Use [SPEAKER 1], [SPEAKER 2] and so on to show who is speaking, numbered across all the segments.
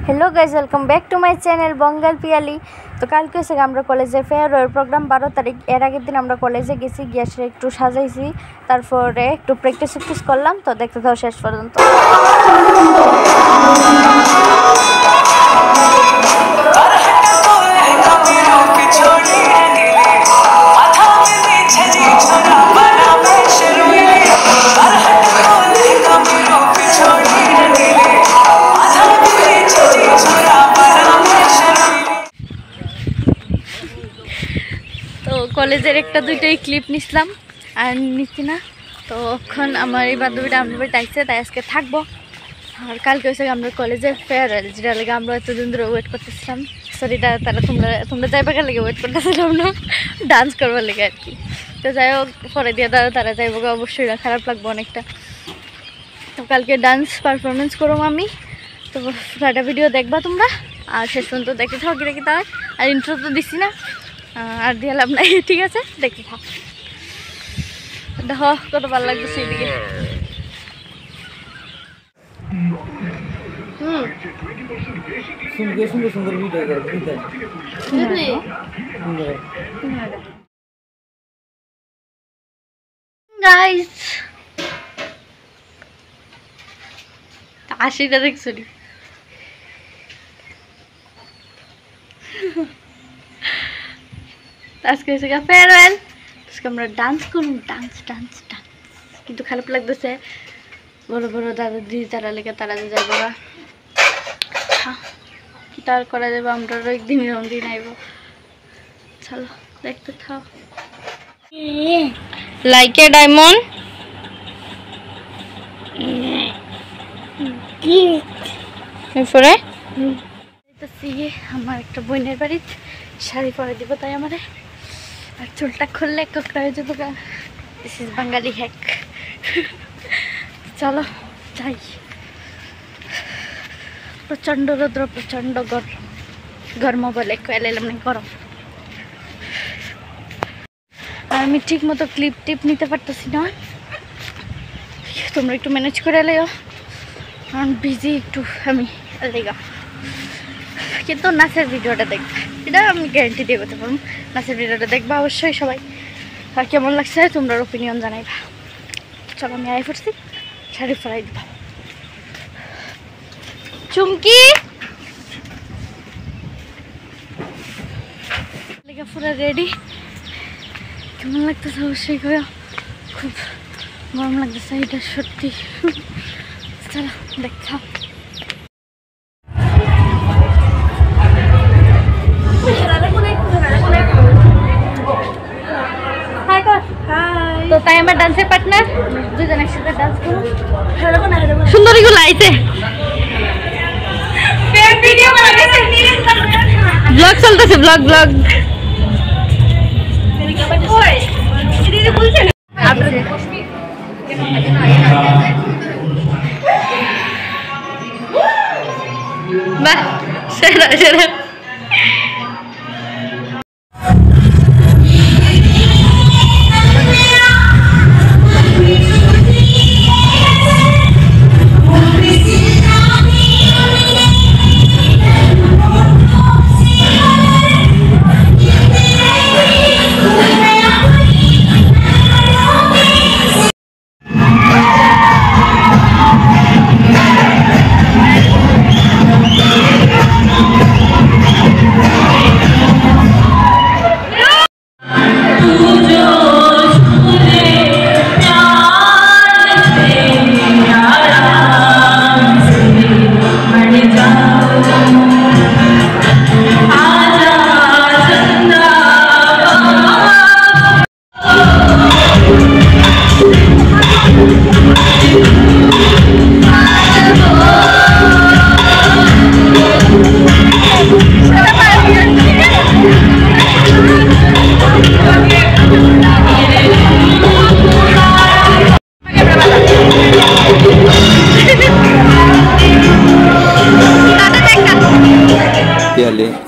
[SPEAKER 1] Hello guys welcome back to my channel Bengal Piyali. तो कल के আমরা কলেজে ফেয়ারওয়েল প্রোগ্রাম 12 তারিখ এর আগের দিন আমরা কলেজে গেছি গিয়ে একটু সাজাইছি তারপরে একটু প্র্যাকটিস করলাম। তো দেখতে থাও শেষ পর্যন্ত। কলেজের একটা দুইটাই ক্লিপ নিছিলাম আর নিচ্ছি না। তো এখন আমার এই বান্ধবীটা আমার বাড়িতে আইসে, তাই আজকে থাকবো। আর কালকে হয়েছে আমরা কলেজের ফেয়ারওয়েল, যেটা লেগে আমরা এতদিন ধরে ওয়েট করতেছিলাম। সরি তারা তোমরা যাইবার লেগে ওয়েট করতেছিলাম না, ডান্স করবার লেগে আর কি। তো যাই হোক পরে দিয়ে তারা যাইব, অবশ্যই খারাপ লাগবো অনেকটা। তো কালকে ডান্স পারফরমেন্স করবো আমি। তো পুরোটা ভিডিও দেখবা তোমরা, আর শেষ পর্যন্ত দেখতে থাকো কি তাই। আর ইন্ট্রো তো দিচ্ছি না, আর দিয়ে লাভ নাই, ঠিক আছে দেখতে থাক। দেখো কত ভালো লাগতেছে এদিকে। গাইস আশিটা দেখছো আজকে হয়েছে ফেয়ারওয়েল, আজকে আমরা ডান্স করব। ডান্স কিন্তু খারাপ লাগতেছে। বড় বড় দাদা দিদি তারা লেগে তারা যে যাইব কি তার করা যাবে, আমরা একদিন দিন আইব। চলো দেখতে থাও। লাইক এ ডায়মন্ড এরপরে আমার একটা বোনের বাড়ি শাড়ি পরে দিব, তাই আমারে আর চুলটা খুললে কোকড়া হয়ে যাবো। This is Bangali hack. চলো যাই। প্রচণ্ড রৌদ্র, প্রচণ্ড গরম বলে এলাম না গরম। আর আমি ঠিক মতো ক্লিপ নিতে পারতেছি না, তোমরা একটু ম্যানেজ করে এলেও, কারণ বিজি একটু আমি লেগা। কিন্তু নাচের ভিডিওটা দেখবে, এটা আমি গ্যারান্টি দিয়ে করতে পারবো। নাচের ভিডিওটা দেখবা অবশ্যই সবাই। আর কেমন লাগছে তোমরা ওপিনিয়ন জানাইবা। চলো আমি আই পড়ছি, শাড়ি ফরাই দিবা। চুমকি পুরো রেডি। কেমন লাগতেছে অবশ্যই কইও। খুব গরম লাগতেছে, এটা সত্যি। চলো দেখা। তো তাই আমার ডান্সের পার্টনার দুজন একসাথে ডান্স করব। সুন্দরী গুলো আইছে, ব্লগ চলতেছে, ব্লগ বাহ সেরা।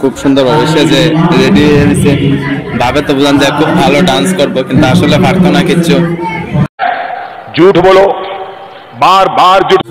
[SPEAKER 2] খুব সুন্দর ভাবে যে রেডি হয়েছে, ভাবে তো বুঝান যে খুব ভালো ডান্স করবো, কিন্তু আসলে পারতো না কিচ্ছু।
[SPEAKER 3] झूठ बोलो, बार बार झूठ।